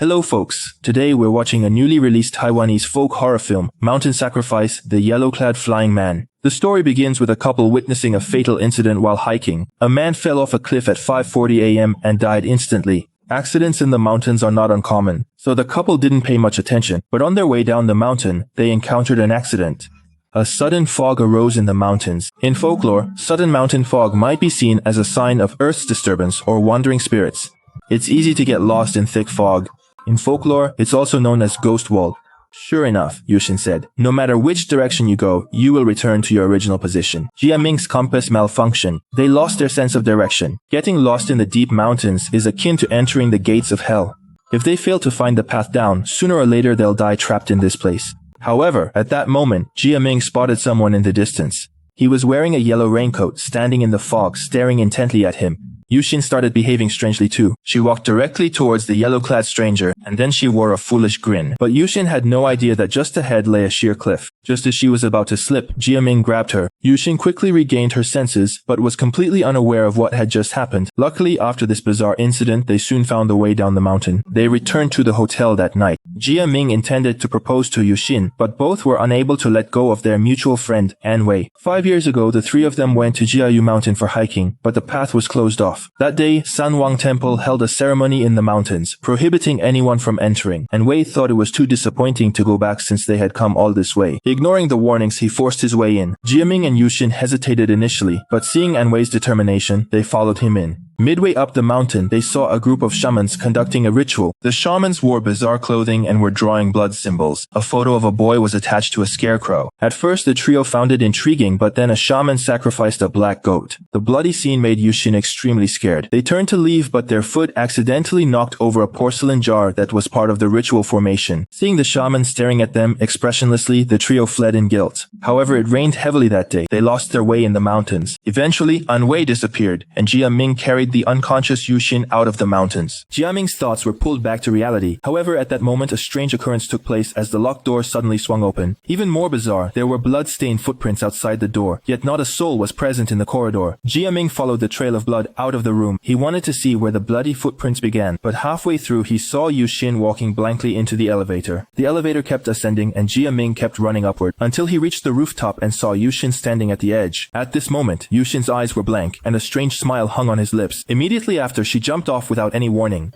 Hello folks, today we're watching a newly released Taiwanese folk horror film, Mountain Sacrifice, The Yellow-Clad Flying Man. The story begins with a couple witnessing a fatal incident while hiking. A man fell off a cliff at 5:40 a.m. and died instantly. Accidents in the mountains are not uncommon, so the couple didn't pay much attention, but on their way down the mountain, they encountered an accident. A sudden fog arose in the mountains. In folklore, sudden mountain fog might be seen as a sign of Earth's disturbance or wandering spirits. It's easy to get lost in thick fog. In folklore, it's also known as ghost wall. Sure enough, Yu-hsin said, no matter which direction you go, you will return to your original position. Chia-ming's compass malfunctioned. They lost their sense of direction. Getting lost in the deep mountains is akin to entering the gates of hell. If they fail to find the path down, sooner or later they'll die trapped in this place. However, at that moment, Chia-ming spotted someone in the distance. He was wearing a yellow raincoat, standing in the fog, staring intently at him. Yu-hsin started behaving strangely too. She walked directly towards the yellow-clad stranger, and then she wore a foolish grin. But Yu-hsin had no idea that just ahead lay a sheer cliff. Just as she was about to slip, Chia-ming grabbed her. Yu-hsin quickly regained her senses, but was completely unaware of what had just happened. Luckily, after this bizarre incident, they soon found the way down the mountain. They returned to the hotel that night. Chia-ming intended to propose to Yu-hsin, but both were unable to let go of their mutual friend, An-wei. 5 years ago, the three of them went to Jiayu Mountain for hiking, but the path was closed off. That day, An-wei Temple held a ceremony in the mountains, prohibiting anyone from entering. An-wei thought it was too disappointing to go back since they had come all this way. Ignoring the warnings, he forced his way in. Chia-ming and Yu-hsin hesitated initially, but seeing An-wei's determination, they followed him in. Midway up the mountain, they saw a group of shamans conducting a ritual. The shamans wore bizarre clothing and were drawing blood symbols. A photo of a boy was attached to a scarecrow. At first, the trio found it intriguing, but then a shaman sacrificed a black goat. The bloody scene made Yu-hsin extremely scared. They turned to leave, but their foot accidentally knocked over a porcelain jar that was part of the ritual formation. Seeing the shaman staring at them expressionlessly, the trio fled in guilt. However, it rained heavily that day. They lost their way in the mountains. Eventually, An-wei disappeared, and Chia-ming carried the unconscious Yu-hsin out of the mountains. Chia-ming's thoughts were pulled back to reality. However, at that moment a strange occurrence took place as the locked door suddenly swung open. Even more bizarre, there were blood-stained footprints outside the door, yet not a soul was present in the corridor. Chia-ming followed the trail of blood out of the room. He wanted to see where the bloody footprints began, but halfway through he saw Yu-hsin walking blankly into the elevator. The elevator kept ascending and Chia-ming kept running upward, until he reached the rooftop and saw Yu-hsin standing at the edge. At this moment, Yu-hsin's eyes were blank, and a strange smile hung on his lips. Immediately after, she jumped off without any warning.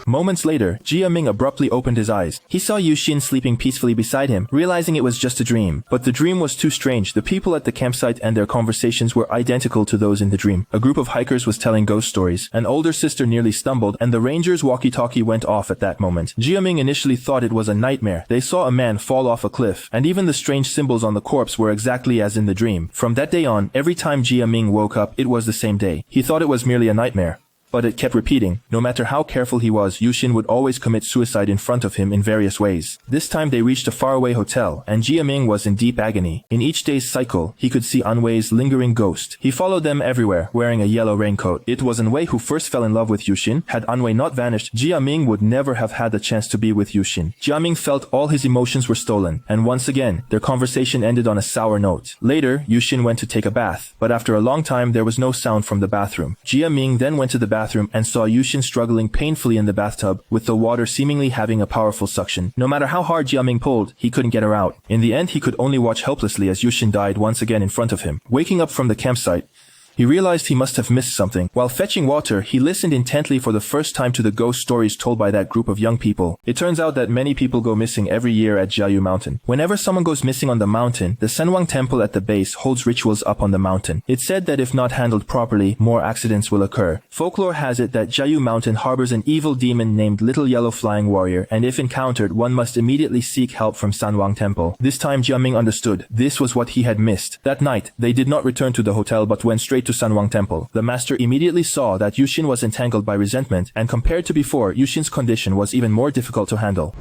Moments later, Chia-ming abruptly opened his eyes. He saw Yu-hsin sleeping peacefully beside him, realizing it was just a dream. But the dream was too strange. The people at the campsite and their conversations were identical to those in the dream. A group of hikers was telling ghost stories. An older sister nearly stumbled, and the ranger's walkie-talkie went off at that moment. Chia-ming initially thought it was a nightmare. They saw a man fall off a cliff, and even the strange symbols on the corpse were exactly as in the dream. From that day on, every time Chia-ming woke up, it was the same day. He thought it was merely a nightmare. But it kept repeating. No matter how careful he was, Yu-hsin would always commit suicide in front of him in various ways. This time they reached a faraway hotel, and Chia-ming was in deep agony. In each day's cycle, he could see An-wei's lingering ghost. He followed them everywhere, wearing a yellow raincoat. It was An-wei who first fell in love with Yu-hsin. Had An-wei not vanished, Chia-ming would never have had the chance to be with Yu-hsin. Chia-ming felt all his emotions were stolen, and once again, their conversation ended on a sour note. Later, Yu-hsin went to take a bath, but after a long time there was no sound from the bathroom. Chia-ming then went to the bathroom and saw Yu-hsin struggling painfully in the bathtub, with the water seemingly having a powerful suction. No matter how hard Chia-ming pulled, he couldn't get her out. In the end, he could only watch helplessly as Yu-hsin died once again in front of him. Waking up from the campsite, he realized he must have missed something. While fetching water, he listened intently for the first time to the ghost stories told by that group of young people. It turns out that many people go missing every year at Jiayu Mountain. Whenever someone goes missing on the mountain, the An-wei Temple at the base holds rituals up on the mountain. It's said that if not handled properly, more accidents will occur. Folklore has it that Jiayu Mountain harbors an evil demon named Little Yellow Flying Warrior, and if encountered, one must immediately seek help from An-wei Temple. This time Chia-ming understood. This was what he had missed. That night, they did not return to the hotel but went straight to An-wei Temple. The master immediately saw that Yu-hsin was entangled by resentment, and compared to before, Yu-hsin's condition was even more difficult to handle.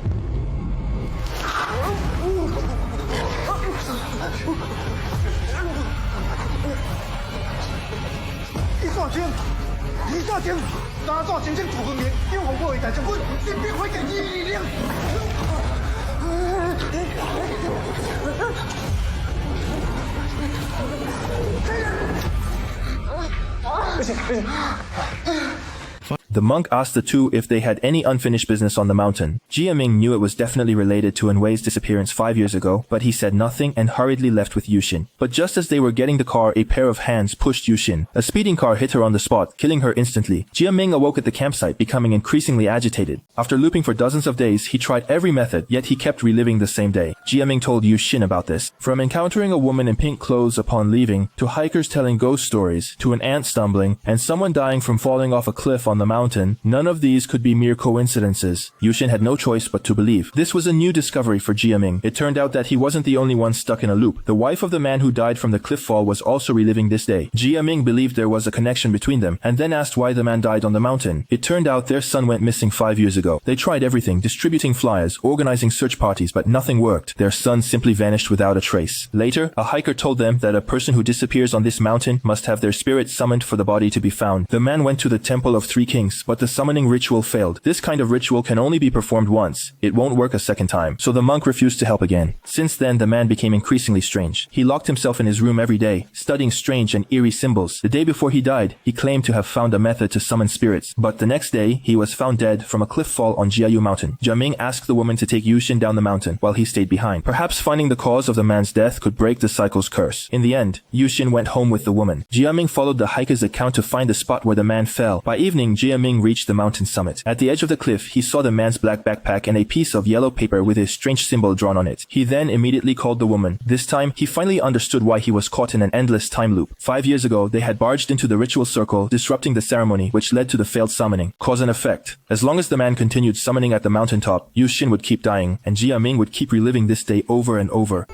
The monk asked the two if they had any unfinished business on the mountain. Chia-ming knew it was definitely related to An-wei's disappearance 5 years ago, but he said nothing and hurriedly left with Yu-hsin. But just as they were getting the car, a pair of hands pushed Yu-hsin. A speeding car hit her on the spot, killing her instantly. Chia-ming awoke at the campsite, becoming increasingly agitated. After looping for dozens of days, he tried every method, yet he kept reliving the same day. Chia-ming told Yu-hsin about this. From encountering a woman in pink clothes upon leaving, to hikers telling ghost stories, to an ant stumbling, and someone dying from falling off a cliff on the mountain, none of these could be mere coincidences. Yu-hsin had no choice but to believe. This was a new discovery for Chia-ming. It turned out that he wasn't the only one stuck in a loop. The wife of the man who died from the cliff fall was also reliving this day. Chia-ming believed there was a connection between them, and then asked why the man died on the mountain. It turned out their son went missing 5 years ago. They tried everything, distributing flyers, organizing search parties, but nothing worked. Their son simply vanished without a trace. Later, a hiker told them that a person who disappears on this mountain must have their spirit summoned for the body to be found. The man went to the Temple of Three Kings, but the summoning ritual failed. This kind of ritual can only be performed once. It won't work a second time. So the monk refused to help again. Since then, the man became increasingly strange. He locked himself in his room every day, studying strange and eerie symbols. The day before he died, he claimed to have found a method to summon spirits. But the next day, he was found dead from a cliff fall on Jiayu Mountain. Chia-ming asked the woman to take Yu-hsin down the mountain, while he stayed behind. Perhaps finding the cause of the man's death could break the cycle's curse. In the end, Yu-hsin went home with the woman. Chia-ming followed the hiker's account to find the spot where the man fell. By evening, Chia-ming reached the mountain summit. At the edge of the cliff, he saw the man's black backpack and a piece of yellow paper with a strange symbol drawn on it. He then immediately called the woman. This time, he finally understood why he was caught in an endless time loop. 5 years ago, they had barged into the ritual circle, disrupting the ceremony, which led to the failed summoning. Cause and effect. As long as the man continued summoning at the mountaintop, Yu-hsin would keep dying, and Chia-ming would keep reliving this day over and over.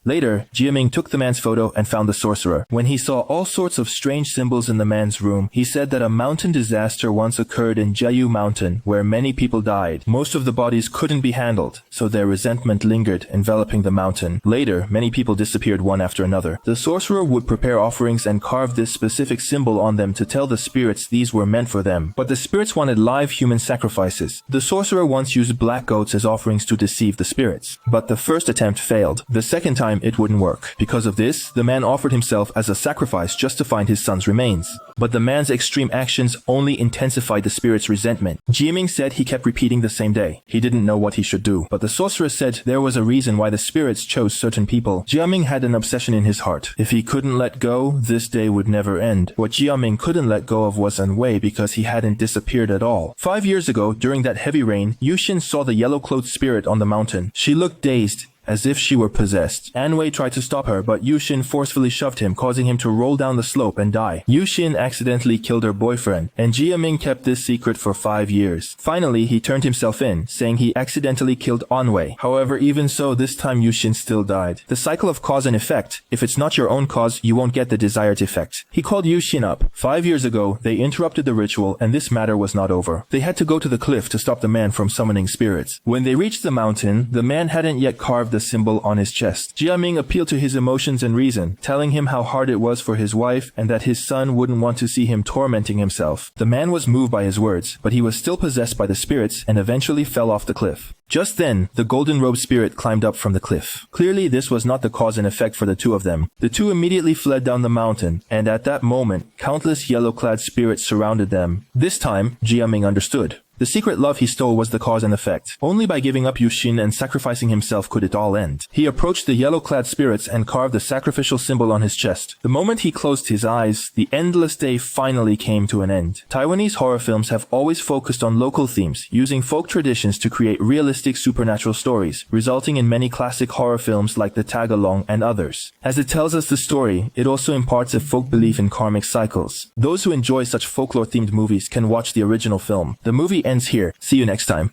Later, Chia-ming took the man's photo and found the sorcerer. When he saw all sorts of strange symbols in the man's room, he said that a mountain disaster once occurred in Jiayu Mountain, where many people died. Most of the bodies couldn't be handled, so their resentment lingered, enveloping the mountain. Later, many people disappeared one after another. The sorcerer would prepare offerings and carve this specific symbol on them to tell the spirits these were meant for them. But the spirits wanted live human sacrifices. The sorcerer once used black goats as offerings to deceive the spirits. But the first attempt failed. The second time, it wouldn't work. Because of this, the man offered himself as a sacrifice just to find his son's remains. But the man's extreme actions only intensified the spirit's resentment. Chia-ming said he kept repeating the same day. He didn't know what he should do. But the sorcerer said there was a reason why the spirits chose certain people. Chia-ming had an obsession in his heart. If he couldn't let go, this day would never end. What Chia-ming couldn't let go of was An-wei because he hadn't disappeared at all. 5 years ago, during that heavy rain, Yu-hsin saw the yellow-clothed spirit on the mountain. She looked dazed, as if she were possessed. An-wei tried to stop her, but Yu-hsin forcefully shoved him, causing him to roll down the slope and die. Yu-hsin accidentally killed her boyfriend, and Chia-ming kept this secret for 5 years. Finally, he turned himself in, saying he accidentally killed An-wei. However, even so, this time Yu-hsin still died. The cycle of cause and effect. If it's not your own cause, you won't get the desired effect. He called Yu-hsin up. 5 years ago, they interrupted the ritual, and this matter was not over. They had to go to the cliff to stop the man from summoning spirits. When they reached the mountain, the man hadn't yet carved the symbol on his chest. Chia-ming appealed to his emotions and reason, telling him how hard it was for his wife and that his son wouldn't want to see him tormenting himself. The man was moved by his words, but he was still possessed by the spirits and eventually fell off the cliff. Just then, the golden-robed spirit climbed up from the cliff. Clearly, this was not the cause and effect for the two of them. The two immediately fled down the mountain, and at that moment, countless yellow-clad spirits surrounded them. This time, Chia-ming understood. The secret love he stole was the cause and effect. Only by giving up Yu-hsin and sacrificing himself could it all end. He approached the yellow-clad spirits and carved the sacrificial symbol on his chest. The moment he closed his eyes, the endless day finally came to an end. Taiwanese horror films have always focused on local themes, using folk traditions to create realistic supernatural stories, resulting in many classic horror films like The Tag-Along and others. As it tells us the story, it also imparts a folk belief in karmic cycles. Those who enjoy such folklore-themed movies can watch the original film. The movie ends here. See you next time.